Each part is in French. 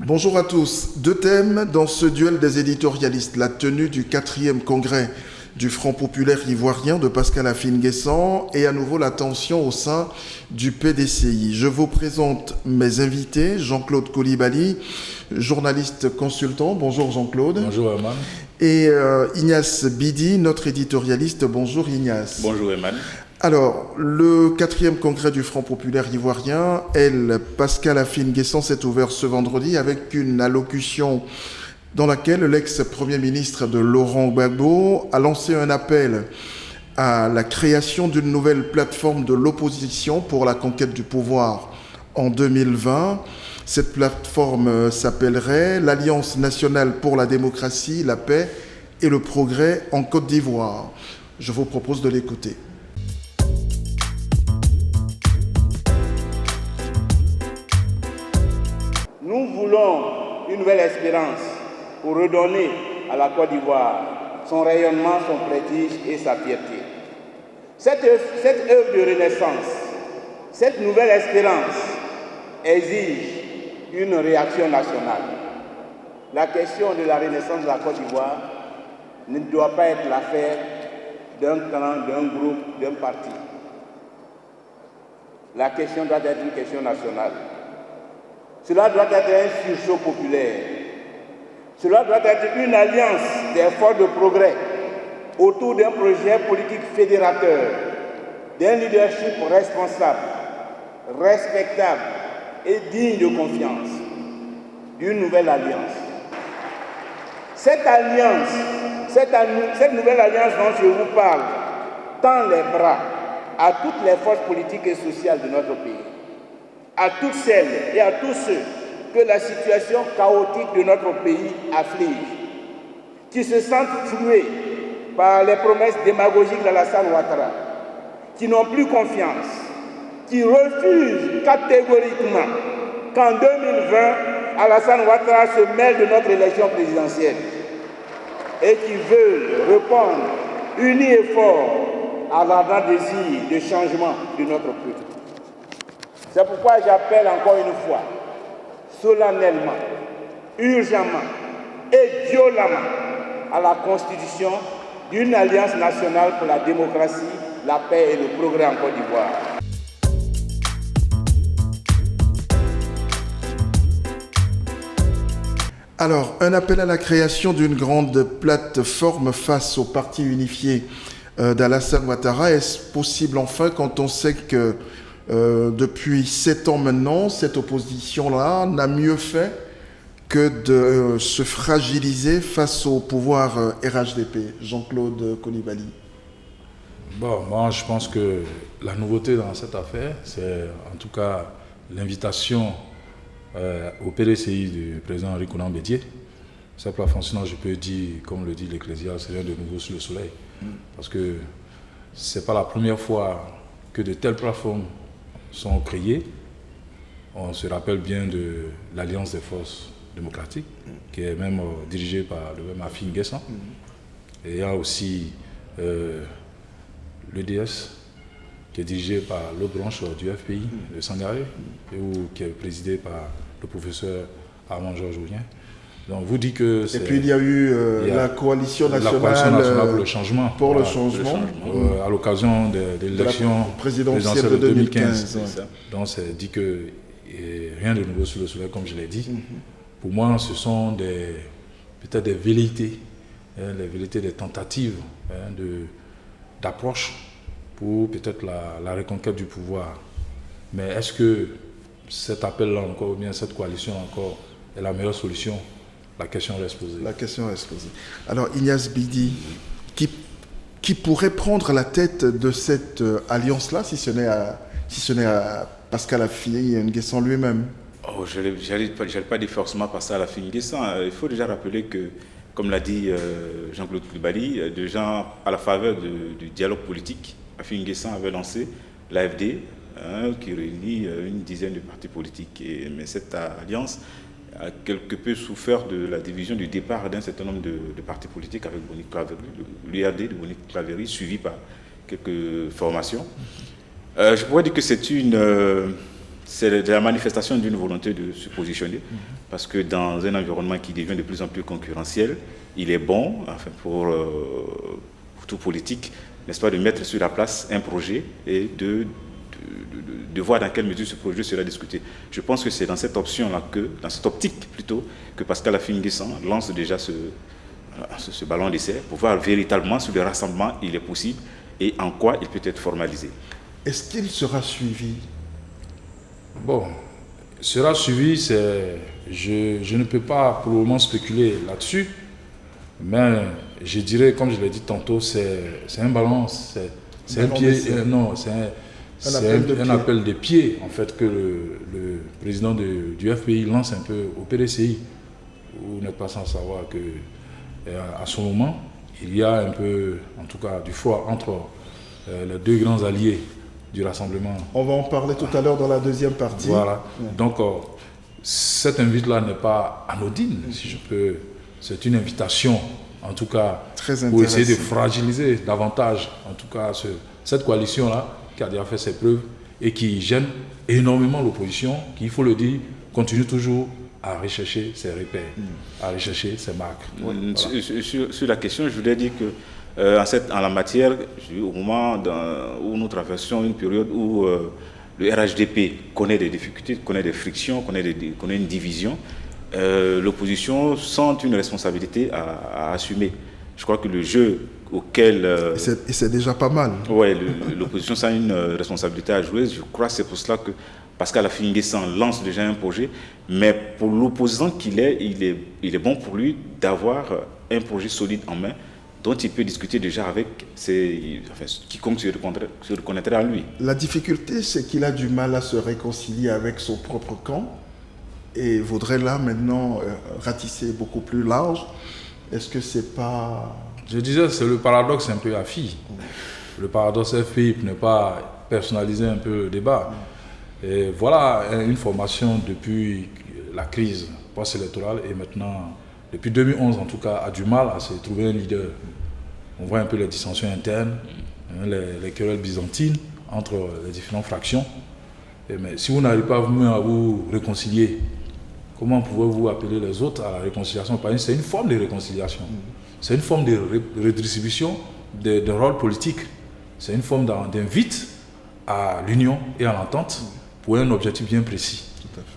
Bonjour à tous. Deux thèmes dans ce duel des éditorialistes. La tenue du 4e congrès du Front populaire ivoirien de Pascal Affi-N'Guessan et à nouveau la tension au sein du PDCI. Je vous présente mes invités. Jean-Claude Coulibaly, journaliste consultant. Bonjour Jean-Claude. Bonjour Herman. Et Ignace Bidi, notre éditorialiste. Bonjour Ignace. Bonjour Herman. Alors, le 4e congrès du Front populaire ivoirien, Pascal Affi-N'Guessan s'est ouvert ce vendredi avec une allocution dans laquelle l'ex-premier ministre de Laurent Gbagbo a lancé un appel à la création d'une nouvelle plateforme de l'opposition pour la conquête du pouvoir en 2020. Cette plateforme s'appellerait l'Alliance nationale pour la démocratie, la paix et le progrès en Côte d'Ivoire. Je vous propose de l'écouter. Nous voulons une nouvelle espérance pour redonner à la Côte d'Ivoire son rayonnement, son prestige et sa fierté. Cette œuvre de renaissance, cette nouvelle espérance exige une réaction nationale. La question de la renaissance de la Côte d'Ivoire ne doit pas être l'affaire d'un clan, d'un groupe, d'un parti. La question doit être une question nationale. Cela doit être un sursaut populaire. Cela doit être une alliance d'efforts de progrès autour d'un projet politique fédérateur, d'un leadership responsable, respectable et digne de confiance, d'une nouvelle alliance. Cette nouvelle alliance dont je vous parle tend les bras à toutes les forces politiques et sociales de notre pays, à toutes celles et à tous ceux que la situation chaotique de notre pays afflige, qui se sentent floués par les promesses démagogiques d'Alassane Ouattara, qui n'ont plus confiance, qui refusent catégoriquement qu'en 2020, Alassane Ouattara se mêle de notre élection présidentielle et qui veulent répondre unis et forts à l'ardent désir de changement de notre peuple. C'est pourquoi j'appelle encore une fois, solennellement, urgemment et violemment à la constitution d'une alliance nationale pour la démocratie, la paix et le progrès en Côte d'Ivoire. Alors, un appel à la création d'une grande plateforme face au parti unifié d'Alassane Ouattara. Est-ce possible enfin quand on sait que depuis 7 ans maintenant, cette opposition-là n'a mieux fait que de se fragiliser face au pouvoir RHDP. Jean-Claude Coulibaly. Bon, moi je pense que la nouveauté dans cette affaire, c'est en tout cas l'invitation au PDCI du président Henri Konan Bédié. Cette plateforme, sinon je peux dire, comme le dit l'Ecclésiaste, c'est rien de nouveau sous le soleil. Parce que ce n'est pas la première fois que de telles plateformes sont créées. On se rappelle bien de l'Alliance des forces démocratiques, qui est même dirigée par le même Affi-N'Guessan. Et il y a aussi l'EDS, qui est dirigé par l'autre branche du FPI, de Sangaré, qui est présidé par le professeur Armand Georges Oulien. Donc vous dites que et puis il y a eu la coalition nationale pour le changement. Pour le changement. À l'occasion de l'élection présidentielle de 2015. Ouais. Donc c'est dit que rien de nouveau sous le soleil, comme je l'ai dit. Pour moi, ce sont peut-être des velléités, les velléités des tentatives d'approche pour peut-être la reconquête du pouvoir. Mais est-ce que cet appel-là encore, ou bien cette coalition encore, est la meilleure solution? La question reste posée. La question reste posée. Alors, Ignace Bidi, qui pourrait prendre la tête de cette alliance-là, si ce n'est à Pascal Affi-N'Guessan lui-même? Oh, je n'allais pas dire forcément Pascal Affi-N'Guessan. Il faut déjà rappeler que, comme l'a dit Jean-Claude Coulibaly, à la faveur du dialogue politique, Affi-N'Guessan avait lancé l'AFD, qui réunit une dizaine de partis politiques. Mais cette alliance a quelque peu souffert de la division du départ d'un certain nombre de partis politiques avec Bonic Claverie, l'URD de Bonic Claverie, suivi par quelques formations. Je pourrais dire que c'est c'est la manifestation d'une volonté de se positionner, parce que dans un environnement qui devient de plus en plus concurrentiel, il est bon, enfin pour tout politique, n'est-ce pas, de mettre sur la place un projet et de voir dans quelle mesure ce projet sera discuté. Je pense que c'est dans cette option-là, dans cette optique plutôt, que Pascal Affi-N'Guessan lance déjà ce ballon d'essai pour voir véritablement si le rassemblement il est possible et en quoi il peut être formalisé. Est-ce qu'il sera suivi? Bon, sera suivi, je ne peux pas pour le moment spéculer là-dessus, mais je dirais, comme je l'ai dit tantôt, c'est un ballon, c'est un pied, non, c'est un appel de pied en fait que le président du FPI lance un peu au PDCI. Vous n'êtes pas sans savoir que à ce moment, il y a un peu, en tout cas, du froid entre les deux grands alliés du rassemblement. On va en parler tout à l'heure dans la deuxième partie. Voilà. Donc, cette invite-là n'est pas anodine, si je peux. C'est une invitation, en tout cas, pour essayer de fragiliser davantage, en tout cas, cette coalition-là, qui a déjà fait ses preuves et qui gêne énormément l'opposition, qui, il faut le dire, continue toujours à rechercher ses repères, à rechercher ses marques. Voilà. Sur la question, je voulais dire que en la matière, au moment où nous traversons une période où le RHDP connaît des difficultés, connaît des frictions, connaît une division, l'opposition sent une responsabilité à assumer. Je crois que le jeu auquel... Et c'est déjà pas mal. Oui, l'opposition sent une responsabilité à jouer. Je crois que c'est pour cela que Pascal Affi-N'Guessan lance déjà un projet, mais pour l'opposant qu'il est, il est bon pour lui d'avoir un projet solide en main, dont il peut discuter déjà avec quiconque se reconnaîtrait en lui. La difficulté, c'est qu'il a du mal à se réconcilier avec son propre camp et voudrait là maintenant ratisser beaucoup plus large. Est-ce que c'est pas... Je disais, c'est le paradoxe un peu Affi. Le paradoxe FPI pour ne pas personnaliser un peu le débat. Et voilà une formation depuis la crise post-électorale et maintenant, depuis 2011 en tout cas, a du mal à se trouver un leader. On voit un peu les dissensions internes, les querelles byzantines entre les différentes fractions. Mais si vous n'arrivez pas à vous réconcilier, comment pouvez-vous appeler les autres à la réconciliation? Parce que c'est une forme de réconciliation. C'est une forme de redistribution d'un rôle politique. C'est une forme d'invite à l'union et à l'entente pour un objectif bien précis.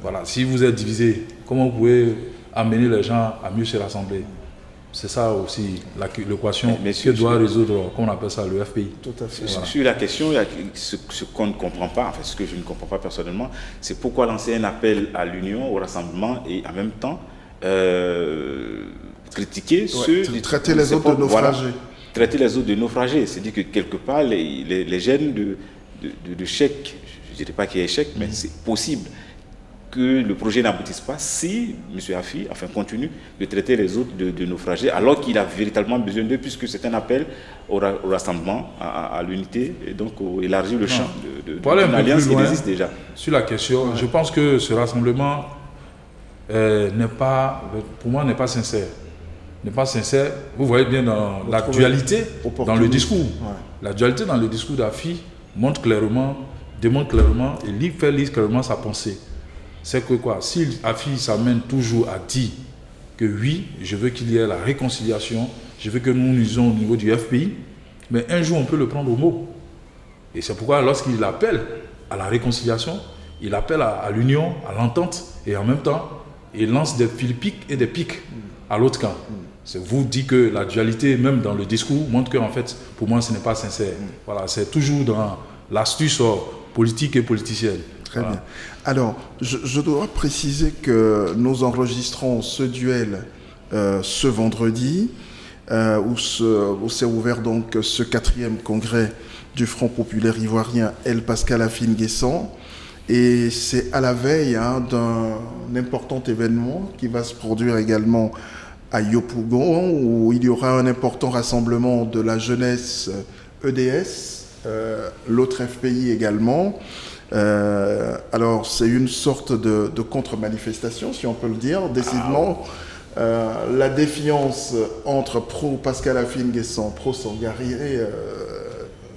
Voilà. Si vous êtes divisé, comment vous pouvez amener les gens à mieux se rassembler? C'est ça aussi l'équation que doit résoudre, comment on appelle ça, le FPI. Tout à fait. Voilà. Sur la question, ce qu'on ne comprend pas, enfin ce que je ne comprends pas personnellement, c'est pourquoi lancer un appel à l'union, au rassemblement et en même temps critiquer traiter les autres de naufragés. Voilà, traiter les autres de naufragés. C'est-à-dire que quelque part, les gènes de chèque, je ne dirais pas qu'il y ait échec, mais c'est possible que le projet n'aboutisse pas si M. Affi continue de traiter les autres de naufragés, alors qu'il a véritablement besoin d'eux, puisque c'est un appel au rassemblement, à l'unité, et donc élargir le champ d'une alliance qui existe déjà. Sur la question, je pense que ce rassemblement pour moi, n'est pas sincère. N'est pas sincère. Vous voyez bien dans l'actualité, dans le discours. Ouais. L'actualité dans le discours d'Affi démontre clairement et fait lire clairement sa pensée. C'est que quoi? Si Affi s'amène toujours à dire que oui, je veux qu'il y ait la réconciliation, je veux que nous lisions au niveau du FPI, mais un jour on peut le prendre au mot. Et c'est pourquoi lorsqu'il appelle à la réconciliation, il appelle à l'union, à l'entente, et en même temps, il lance des fils-piques et des piques à l'autre camp. C'est vous dit que la dualité, même dans le discours, montre que en fait, pour moi, ce n'est pas sincère. Voilà, c'est toujours dans l'astuce politique et politicienne. Très bien. Alors, je dois préciser que nous enregistrons ce duel ce vendredi, où s'est ouvert donc ce 4e congrès du Front populaire ivoirien El Pascal Affi-N'Guessan. Et c'est à la veille d'un important événement qui va se produire également à Yopougon, où il y aura un important rassemblement de la jeunesse EDS, l'autre FPI également. Alors c'est une sorte de contre-manifestation, si on peut le dire, décidément. La défiance entre pro-Pascal Affi-N'Guessan, pro-Sangaré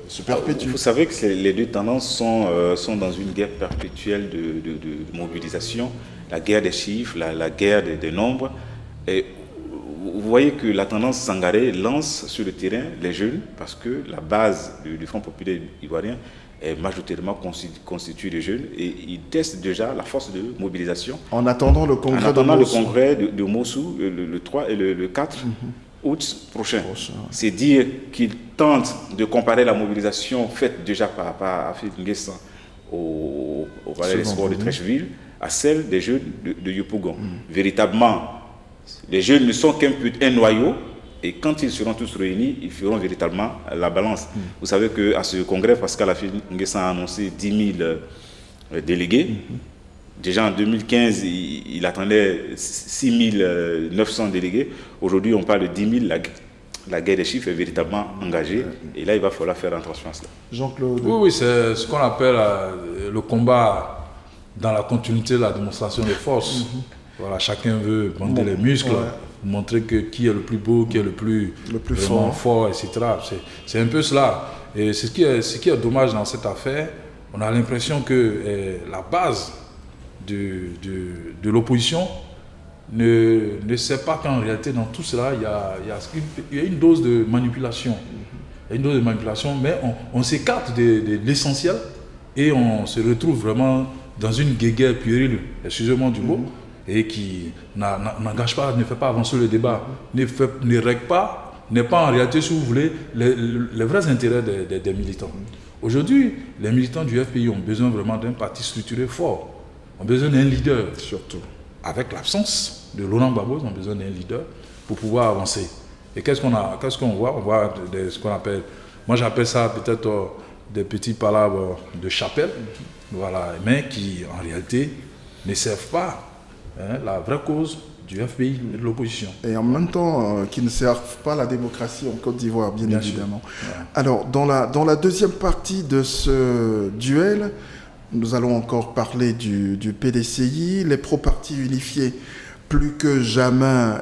se perpétue. Vous savez que les deux tendances sont dans une guerre perpétuelle de mobilisation, la guerre des chiffres, la guerre des nombres. Et vous voyez que la tendance Sangaré lance sur le terrain les jeunes, parce que la base du Front populaire ivoirien est majoritairement constituée de jeunes, et ils testent déjà la force de mobilisation. En attendant le congrès de Mossou, le 3 et le 4 août prochain. C'est dire qu'ils tentent de comparer la mobilisation faite déjà par Afid Nguessan au Palais des Sports de Trècheville à celle des jeunes de Yopougon. Véritablement, les jeunes ne sont qu'un noyau, et quand ils seront tous réunis, ils feront véritablement la balance. Vous savez qu'à ce congrès, Pascal Afid Nguessan a annoncé 10 000 délégués. Déjà en 2015, il attendait 6 900 délégués. Aujourd'hui, on parle de 10 000. La guerre des chiffres est véritablement engagée. Et là, il va falloir faire attention à cela. Jean-Claude. Oui, c'est ce qu'on appelle le combat dans la continuité de la démonstration de force. Voilà, chacun veut bander les muscles, montrer qui est le plus beau, qui est le plus fort, etc. C'est un peu cela. Et ce qui est dommage dans cette affaire, on a l'impression que la base de l'opposition ne sait pas qu'en réalité, dans tout cela, il y a une dose de manipulation. Il y a une dose de manipulation, mais on s'écarte de l'essentiel et on se retrouve vraiment dans une guéguerre puérile, excusez-moi du mot, et qui n'engage pas, ne fait pas avancer le débat, ne règle pas, n'est pas en réalité, si vous voulez, les vrais intérêts des militants. Aujourd'hui, les militants du FPI ont besoin vraiment d'un parti structuré fort, ont besoin d'un leader. Surtout. Avec l'absence de Laurent Gbagbo, ils ont besoin d'un leader pour pouvoir avancer. Et qu'est-ce qu'on voit? On voit ce qu'on appelle, moi j'appelle ça peut-être des petits palabres de chapelle, voilà, mais qui en réalité ne servent pas la vraie cause du FPI et de l'opposition. Et en même temps, qui ne servent pas la démocratie en Côte d'Ivoire, bien évidemment. Ouais. Alors, dans la deuxième partie de ce duel, nous allons encore parler du PDCI. Les pro-partis unifiés, plus que jamais,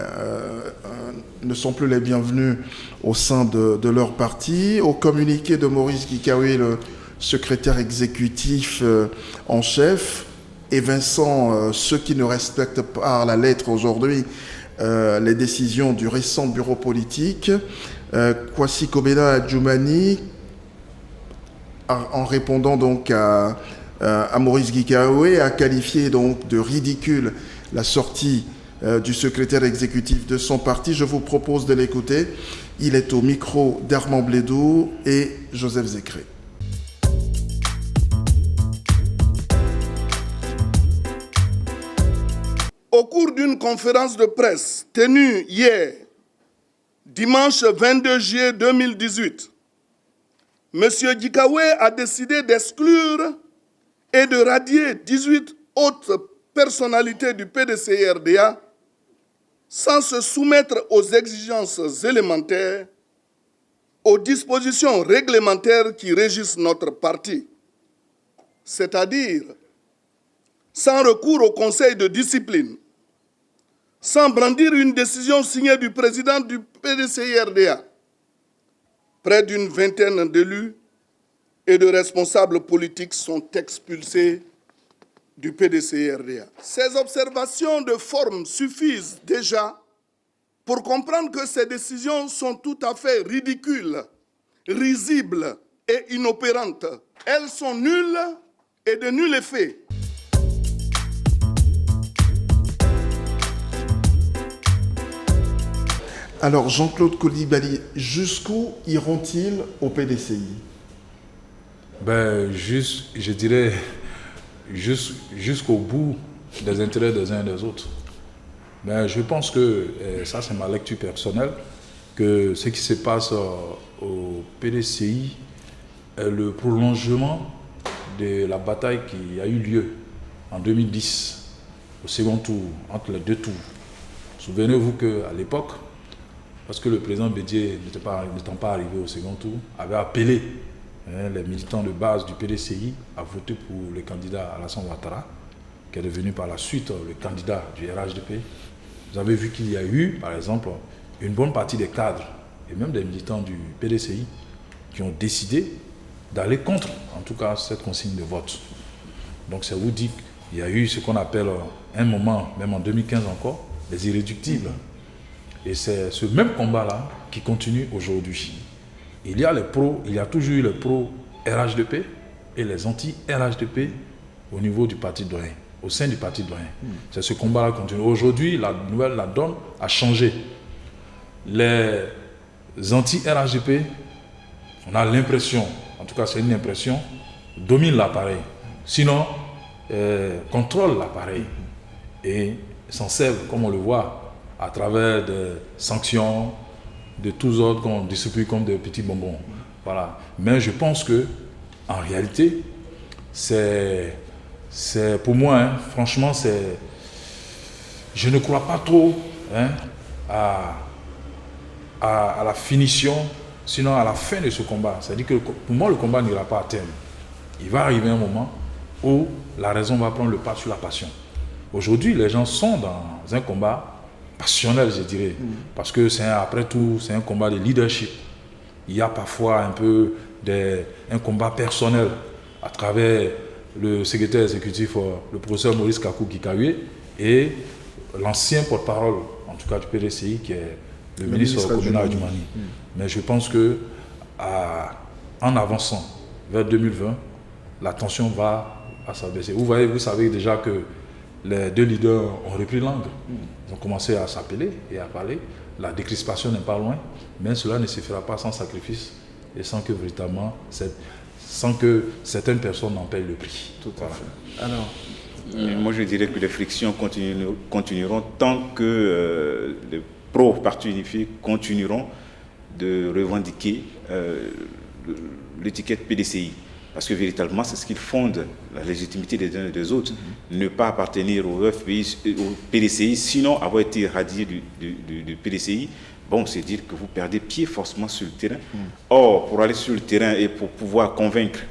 ne sont plus les bienvenus au sein de leur parti. Au communiqué de Maurice Gikawe, le secrétaire exécutif en chef, évinçant ceux qui ne respectent pas à la lettre aujourd'hui les décisions du récent bureau politique, Kwasi Kobena Adjoumani, en répondant donc à Maurice Gikawe, a qualifié donc de ridicule la sortie du secrétaire exécutif de son parti. Je vous propose de l'écouter. Il est au micro d'Armand Blédou et Joseph Zécré. Au cours d'une conférence de presse tenue hier, dimanche 22 juillet 2018, M. Gikawe a décidé d'exclure et de radier 18 autres personnalités du PDCI-RDA sans se soumettre aux exigences élémentaires, aux dispositions réglementaires qui régissent notre parti, c'est-à-dire sans recours au conseil de discipline, sans brandir une décision signée du président du PDCI-RDA. Près d'une vingtaine d'élus et de responsables politiques sont expulsés du PDCI-RDA. Ces observations de forme suffisent déjà pour comprendre que ces décisions sont tout à fait ridicules, risibles et inopérantes. Elles sont nulles et de nul effet. Alors, Jean-Claude Coulibaly, jusqu'où iront-ils au PDCI? Je dirais jusqu'au bout des intérêts des uns et des autres. Mais je pense que, ça c'est ma lecture personnelle, que ce qui se passe au PDCI est le prolongement de la bataille qui a eu lieu en 2010, au second tour, entre les deux tours. Souvenez-vous qu'à l'époque, parce que le président Bédié n'étant pas arrivé au second tour, avait appelé les militants de base du PDCI à voter pour le candidat Alassane Ouattara, qui est devenu par la suite le candidat du RHDP. Vous avez vu qu'il y a eu, par exemple, une bonne partie des cadres et même des militants du PDCI qui ont décidé d'aller contre, en tout cas, cette consigne de vote. Donc ça vous dit qu'il y a eu ce qu'on appelle un moment, même en 2015 encore, les irréductibles. Et c'est ce même combat-là qui continue aujourd'hui. Il y a toujours eu les pro-RHDP et les anti-RHDP au niveau du parti doyen, au sein du parti doyen. C'est ce combat-là qui continue. Aujourd'hui, la donne a changé. Les anti-RHDP, on a l'impression, en tout cas c'est une impression, dominent l'appareil. Sinon, contrôlent l'appareil et s'en servent, comme on le voit, à travers des sanctions de tous ordres qu'on distribue comme des petits bonbons. Voilà. Mais je pense que, en réalité, c'est pour moi, franchement, je ne crois pas trop à la finition, sinon à la fin de ce combat. C'est-à-dire que pour moi, le combat n'ira pas à terme. Il va arriver un moment où la raison va prendre le pas sur la passion. Aujourd'hui, les gens sont dans un combat passionnel, je dirais, parce que après tout, c'est un combat de leadership. Il y a parfois un peu un combat personnel à travers le secrétaire exécutif, le professeur Maurice Kakou-Kikawe, et l'ancien porte-parole, en tout cas du PDCI, qui est le ministre communal du Mani. Mais je pense que en avançant vers 2020, la tension va s'abaisser. Vous savez déjà que les deux leaders ont repris langue. Ils ont commencé à s'appeler et à parler. La décrispation n'est pas loin, mais cela ne se fera pas sans sacrifice et sans que véritablement, sans que certaines personnes en payent le prix. Tout à fait. Alors, moi, je dirais que les frictions continueront tant que les pro-partis unifiés continueront de revendiquer l'étiquette PDCI. Parce que véritablement, c'est ce qui fonde la légitimité des uns et des autres. Ne pas appartenir au PDCI, sinon avoir été irradié du PDCI, bon, c'est dire que vous perdez pied forcément sur le terrain. Or, pour aller sur le terrain et pour pouvoir convaincre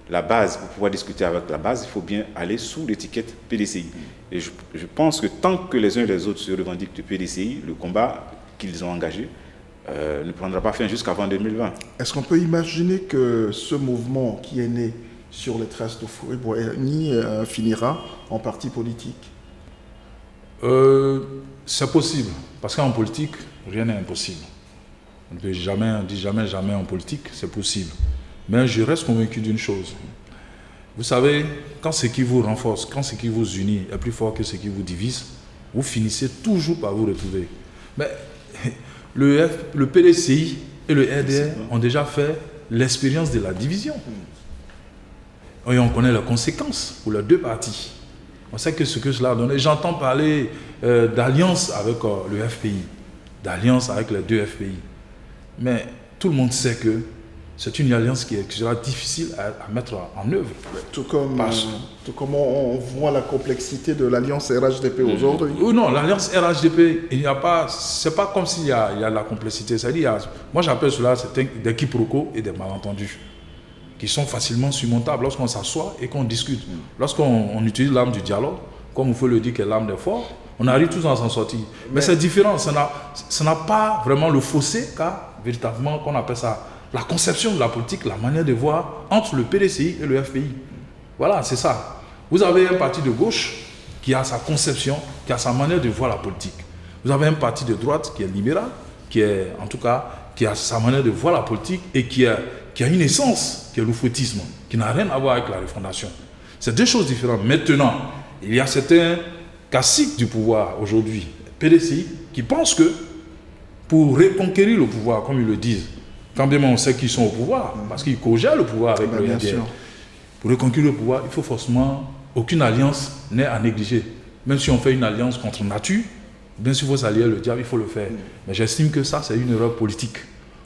la base, pour pouvoir discuter avec la base, il faut bien aller sous l'étiquette PDCI. Et je pense que tant que les uns et les autres se revendiquent du PDCI, le combat qu'ils ont engagé ne prendra pas fin jusqu'avant 2020. Est-ce qu'on peut imaginer que ce mouvement qui est né sur les traces de Fouré-Boigny finira en parti politique? C'est possible, parce qu'en politique, rien n'est impossible. On ne peut jamais, on dit jamais en politique, c'est possible. Mais je reste convaincu d'une chose. Vous savez, quand ce qui vous renforce, quand ce qui vous unit est plus fort que ce qui vous divise, vous finissez toujours par vous retrouver. Mais le PDCI et le RDR ont déjà fait l'expérience de la division. Et on connaît les conséquences pour les deux partis. On sait que ce que cela a donné. J'entends parler d'alliance avec le FPI, d'alliance avec les deux FPI. Mais tout le monde sait que c'est une alliance qui sera difficile à mettre en œuvre. Tout comme on voit la complexité de l'alliance RHDP aujourd'hui. Non, l'alliance RHDP, c'est pas comme s'il y a de la complexité. C'est-à-dire, moi j'appelle cela des quiproquos et des malentendus qui sont facilement surmontables lorsqu'on s'assoit et qu'on discute. Lorsqu'on utilise l'arme du dialogue, comme il faut le dire que l'arme des forts, on arrive tous à s'en sortir. Mais c'est différent, ça n'a pas vraiment le fossé car véritablement qu'on appelle ça la conception de la politique, la manière de voir entre le PDCI et le FPI. Voilà, c'est ça. Vous avez un parti de gauche qui a sa conception, qui a sa manière de voir la politique. Vous avez un parti de droite qui est libéral, qui a sa manière de voir la politique et qui a une essence, qui est l'oufoutisme, qui n'a rien à voir avec la refondation. C'est deux choses différentes. Maintenant, il y a certains caciques du pouvoir aujourd'hui, PDCI, qui pensent que pour reconquérir le pouvoir, comme ils le disent, quand bien on sait qu'ils sont au pouvoir, parce qu'ils cogèrent le pouvoir avec le RDR. Pour reconquérir le pouvoir, il faut forcément aucune alliance n'est à négliger. Même si on fait une alliance contre nature, bien sûr il faut s'allier le diable, il faut le faire. Mais j'estime que ça, c'est une erreur politique.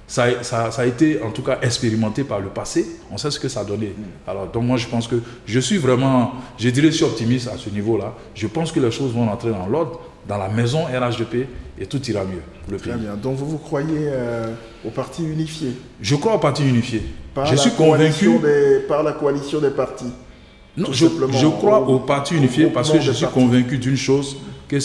Ça a été en tout cas expérimenté par le passé, on sait ce que ça a donné. Alors donc moi je pense que je suis optimiste à ce niveau-là. Je pense que les choses vont entrer dans l'ordre, dans la maison RHDP et tout ira mieux. Très bien. Donc vous croyez au parti unifié? Je crois au parti unifié. Je suis convaincu par la coalition des partis. Non, je crois au parti unifié parce que je suis convaincu d'une chose, que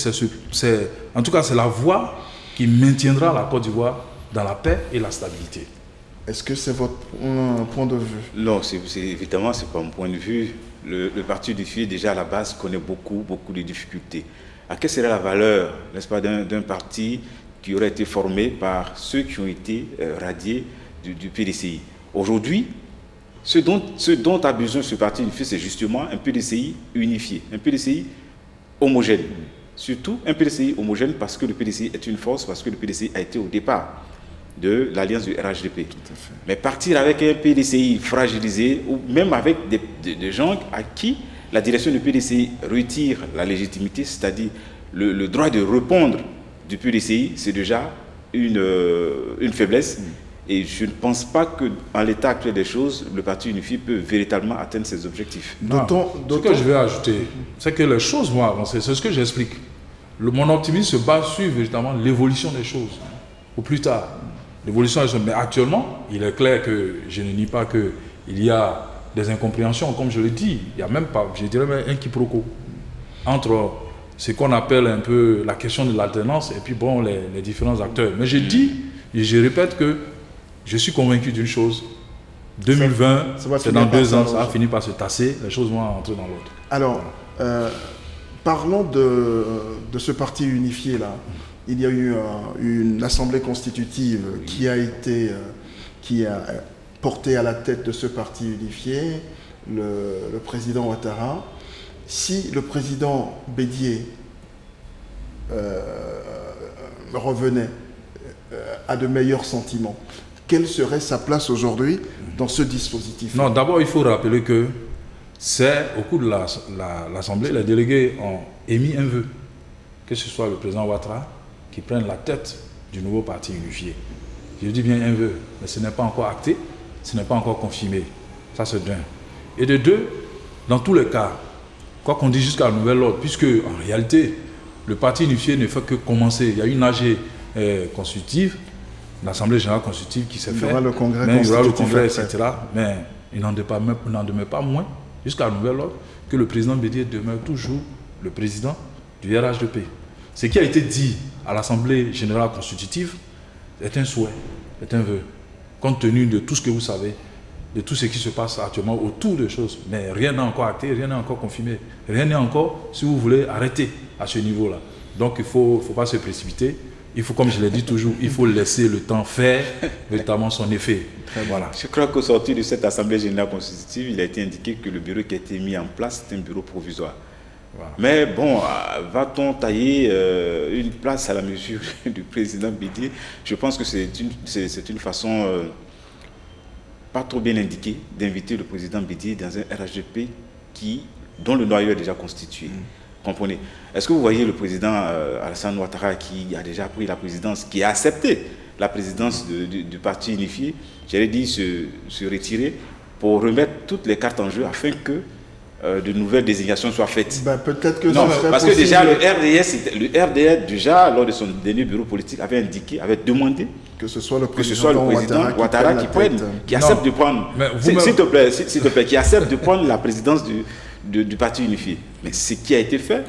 en tout cas c'est la voie qui maintiendra la Côte d'Ivoire dans la paix et la stabilité. Est-ce que c'est votre point de vue? Non, évidemment, ce n'est pas mon point de vue. Le parti unifié, déjà à la base, connaît beaucoup de difficultés. À quelle serait la valeur, n'est-ce pas, d'un parti qui aurait été formé par ceux qui ont été radiés du PDCI? Aujourd'hui, ce dont a besoin ce parti unifié, c'est justement un PDCI unifié, un PDCI homogène. Surtout un PDCI homogène parce que le PDCI est une force, parce que le PDCI a été au départ de l'alliance du RHDP. Mais partir avec un PDCI fragilisé, ou même avec des gens à qui la direction du PDCI retire la légitimité, c'est-à-dire le droit de répondre du PDCI, c'est déjà une faiblesse. Et je ne pense pas qu'en l'état actuel des choses, le parti unifié peut véritablement atteindre ses objectifs. Ce que je vais ajouter, c'est que les choses vont avancer. C'est ce que j'explique. Mon optimisme se base sur véritablement l'évolution des choses. Au plus tard. L'évolution des choses. Mais actuellement, il est clair que je ne nie pas qu'il y a des incompréhensions. Comme je le dis, il y a même pas, je dirais même un quiproquo entre ce qu'on appelle un peu la question de l'alternance et puis bon, les différents acteurs. Mais je dis, et je répète que je suis convaincu d'une chose. 2020, c'est dans 2 ans, ça va finir par se tasser, les choses vont entrer dans l'autre. Alors, parlons de ce parti unifié-là. Il y a eu une assemblée constitutive qui a porté à la tête de ce parti unifié le président Ouattara. Si le président Bédié revenait à de meilleurs sentiments, quelle serait sa place aujourd'hui dans ce dispositif? Non, d'abord, il faut rappeler que c'est au cours de l'Assemblée, les délégués ont émis un vœu, que ce soit le président Ouattara qui prenne la tête du nouveau parti unifié. Je dis bien un vœu, mais ce n'est pas encore acté, ce n'est pas encore confirmé. Ça, c'est d'un. Et de deux, dans tous les cas, quoi qu'on dise jusqu'à nouvel ordre, puisque en réalité, le parti unifié ne fait que commencer. Il y a une AG constitutive, l'Assemblée générale constitutive qui s'est faite. Il y aura le congrès, etc. Mais il n'en demeure pas moins, jusqu'à nouvel ordre, que le président Bédié demeure toujours le président du RHDP. Ce qui a été dit à l'Assemblée générale constitutive est un souhait, est un vœu, compte tenu de tout ce que vous savez, de tout ce qui se passe actuellement autour des choses. Mais rien n'est encore acté, rien n'est encore confirmé, rien n'est encore, si vous voulez, arrêté à ce niveau-là. Donc il ne faut pas se précipiter. Il faut, comme je l'ai dit toujours, il faut laisser le temps faire véritablement son effet. Voilà. Je crois qu'au sortir de cette Assemblée générale constitutive, il a été indiqué que le bureau qui a été mis en place est un bureau provisoire. Voilà. Mais bon, va-t-on tailler une place à la mesure du président Bédié? Je pense que c'est une façon pas trop bien indiquée d'inviter le président Bédié dans un RHDP dont le noyau est déjà constitué. Comprenez? Est-ce que vous voyez le président Alassane Ouattara qui a déjà pris la présidence, qui a accepté la présidence du parti unifié, j'allais dire se retirer pour remettre toutes les cartes en jeu afin que de nouvelles désignations soient faites? Peut-être que non, ça serait parce possible. Que déjà le RDS déjà lors de son dernier bureau politique avait demandé que ce soit le président Ouattara qui accepte de prendre, s'il te plaît, qui accepte de prendre la présidence du parti unifié. Mais ce qui a été fait,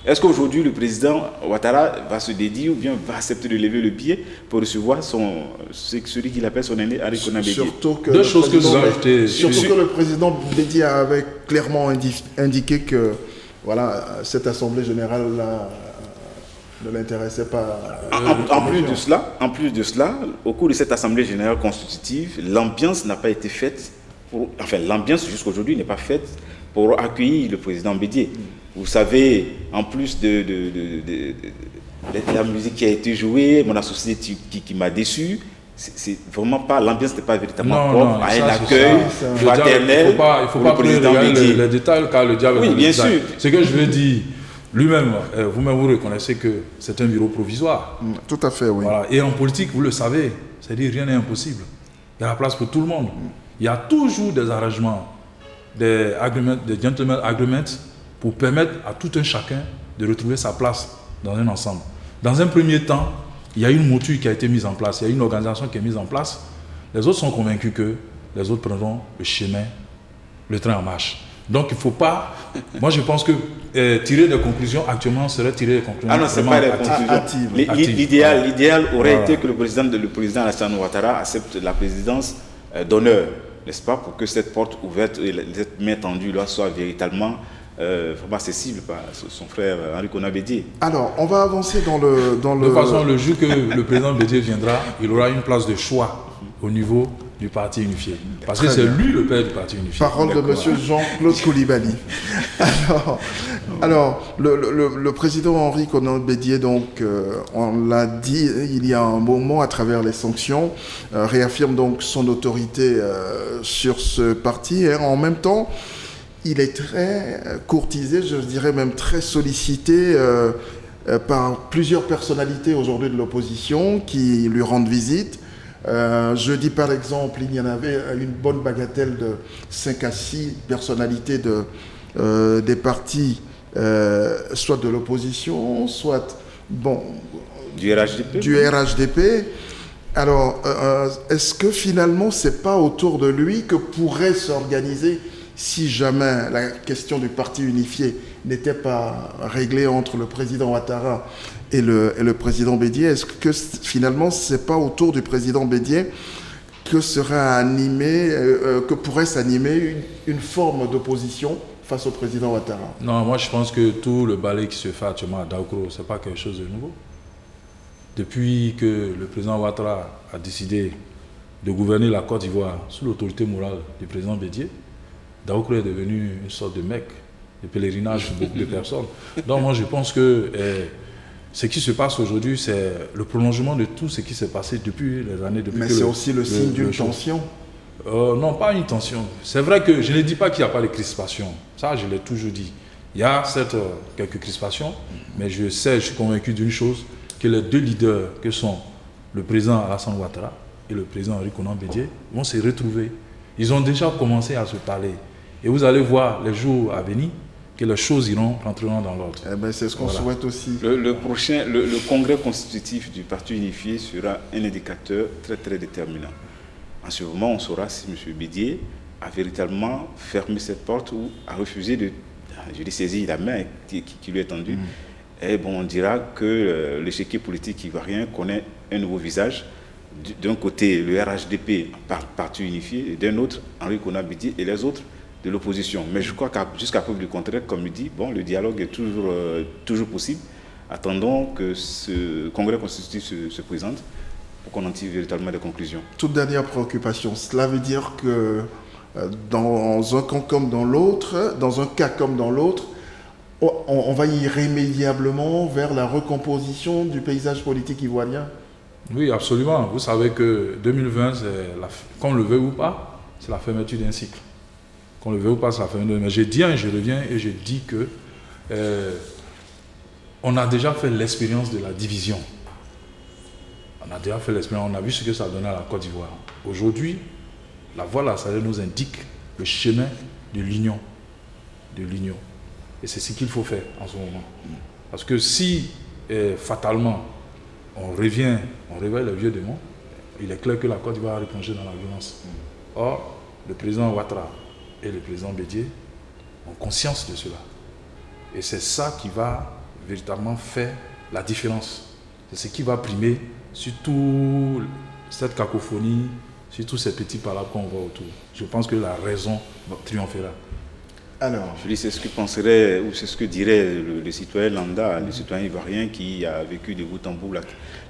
est-ce qu'aujourd'hui le président Ouattara va se dédier ou bien va accepter de lever le pied pour recevoir celui qu'il appelle son aîné, Henri Konan Bédié? Surtout que le président Bédié avait clairement indiqué que voilà, cette assemblée générale là ne l'intéressait pas. En plus de cela, au cours de cette assemblée générale constitutive, l'ambiance n'a pas été faite. L'ambiance jusqu'à aujourd'hui n'est pas faite pour accueillir le président Bédié. Vous savez, en plus de la musique qui a été jouée, mon associé qui m'a déçu, c'est vraiment pas, l'ambiance n'est pas véritablement propre à un accueil fraternel. Il ne faut pas regarder les détails car le diable est dans les détails. Sûr. Ce que je veux dire, lui-même, vous-même vous reconnaissez que c'est un bureau provisoire. Tout à fait, oui. Voilà. Et en politique, vous le savez, c'est-à-dire rien n'est impossible. Il y a la place pour tout le monde. Il y a toujours des arrangements, des gentlemen agreements pour permettre à tout un chacun de retrouver sa place dans un ensemble. Dans un premier temps, il y a une mouture qui a été mise en place, il y a une organisation qui est mise en place. Les autres sont convaincus que les autres prendront le chemin, le train en marche. Donc il ne faut pas... Moi je pense que tirer des conclusions actuellement serait tirer des conclusions... Ah non, ce n'est pas des conclusions. L'idéal aurait été que le président Alassane Ouattara accepte la présidence d'honneur, n'est-ce pas, pour que cette porte ouverte et cette main tendue là soit véritablement accessible par son frère Henri Konan Bédié. Alors, on va avancer dans le... De toute façon, le jour que le président Bédié viendra, il aura une place de choix au niveau du parti unifié. Parce que c'est lui le père du parti unifié. Parole de M. Jean-Claude Coulibaly. Alors le président Henri Konan Bédié, donc, on l'a dit il y a un moment à travers les sanctions, réaffirme donc son autorité sur ce parti. Et en même temps, il est très courtisé, je dirais même très sollicité par plusieurs personnalités aujourd'hui de l'opposition qui lui rendent visite. Jeudi, par exemple, il y en avait une bonne bagatelle de 5 à 6 personnalités des partis, soit de l'opposition, soit du RHDP. Du RHDP. Alors, est-ce que finalement, c'est pas autour de lui que pourrait s'organiser, si jamais la question du parti unifié n'était pas réglée entre le président Ouattara et le président Bédié, est-ce que finalement, c'est pas autour du président Bédié que pourrait s'animer une forme d'opposition face au président Ouattara? Non, moi je pense que tout le balai qui se fait actuellement à Daoukro, ce n'est pas quelque chose de nouveau. Depuis que le président Ouattara a décidé de gouverner la Côte d'Ivoire sous l'autorité morale du président Bédié, Daoukro est devenu une sorte de Mecque, de pèlerinage pour beaucoup de personnes. Donc moi je pense que ce qui se passe aujourd'hui, c'est le prolongement de tout ce qui s'est passé depuis les années... Mais c'est aussi le signe d'une tension. Non, pas une tension. C'est vrai que je ne dis pas qu'il n'y a pas de crispation. Ça, je l'ai toujours dit. Il y a certes quelques crispations, mais je suis convaincu d'une chose, que les deux leaders que sont le président Alassane Ouattara et le président Henri Konan Bédié vont se retrouver. Ils ont déjà commencé à se parler. Et vous allez voir les jours à venir que les choses rentreront dans l'ordre. Eh ben, c'est ce qu'on souhaite aussi. Le congrès constitutif du parti unifié sera un indicateur très très déterminant. En ce moment, on saura si M. Bédié a véritablement fermé cette porte ou a refusé de saisir la main qui lui est tendue. Et on dira que l'échiquier politique ivoirien connaît un nouveau visage. D'un côté, le RHDP, parti unifié, et d'un autre, Henri Konan Bédié et les autres de l'opposition. Mais je crois qu'à jusqu'à preuve du contraire, comme il dit, le dialogue est toujours possible. Attendons que ce congrès constitutif se présente pour qu'on en tire véritablement des conclusions. Toute dernière préoccupation, cela veut dire que dans un cas comme dans l'autre, on va irrémédiablement vers la recomposition du paysage politique ivoirien? Oui, absolument. Vous savez que 2020, qu'on le veuille ou pas, c'est la fermeture d'un cycle. Qu'on le veuille ou pas, c'est la fermeture d'un cycle. Mais je dis, je reviens et je dis que on a déjà fait l'expérience de la division. On a déjà fait l'expérience, on a vu ce que ça donnait à la Côte d'Ivoire. Aujourd'hui, la voie là, ça nous indique le chemin de l'union. Et c'est ce qu'il faut faire en ce moment. Parce que si fatalement on réveille les vieux démons, il est clair que la Côte d'Ivoire va replonger dans la violence. Or, le président Ouattara et le président Bédié ont conscience de cela. Et c'est ça qui va véritablement faire la différence. C'est ce qui va primer sur toute cette cacophonie, sur tous ces petits palabres qu'on voit autour. Je pense que la raison triomphera. Alors, je dis, c'est ce que penserait, ou c'est ce que dirait le citoyen lambda, le citoyen ivoirien qui a vécu de bout en bout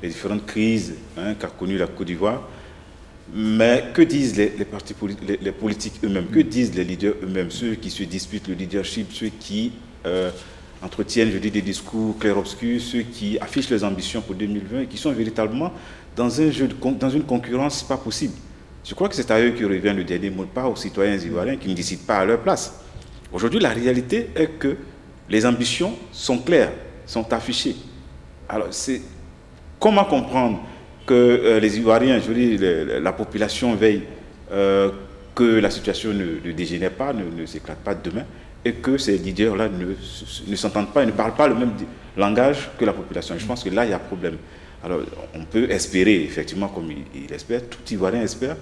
les différentes crises qu'a connues la Côte d'Ivoire. Mais que disent les partis les politiques eux-mêmes? Que disent les leaders eux-mêmes? Ceux qui se disputent le leadership, ceux qui entretiennent, des discours clair-obscurs, ceux qui affichent leurs ambitions pour 2020 et qui sont véritablement dans une concurrence pas possible. Je crois que c'est à eux que revient le dernier mot, pas aux citoyens ivoiriens qui ne décident pas à leur place. Aujourd'hui, la réalité est que les ambitions sont claires, sont affichées. Alors, comment comprendre que les Ivoiriens, la population veille que la situation ne dégénère pas, ne s'éclate pas demain, et que ces leaders-là ne s'entendent pas et ne parlent pas le même langage que la population. Je pense que là, il y a problème. Alors, on peut espérer, effectivement, comme il espère, tout Ivoirien espère,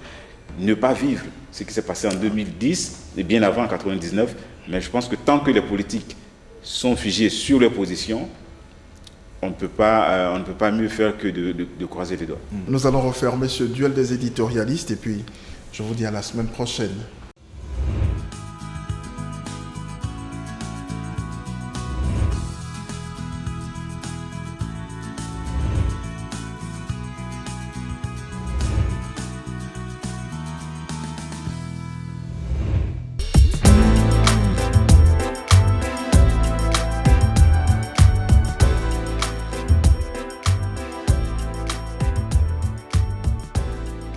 ne pas vivre ce qui s'est passé en 2010 et bien avant en 1999. Mais je pense que tant que les politiques sont figés sur leurs positions, on ne peut pas mieux faire que de croiser les doigts. Nous allons refermer ce duel des éditorialistes et puis je vous dis à la semaine prochaine.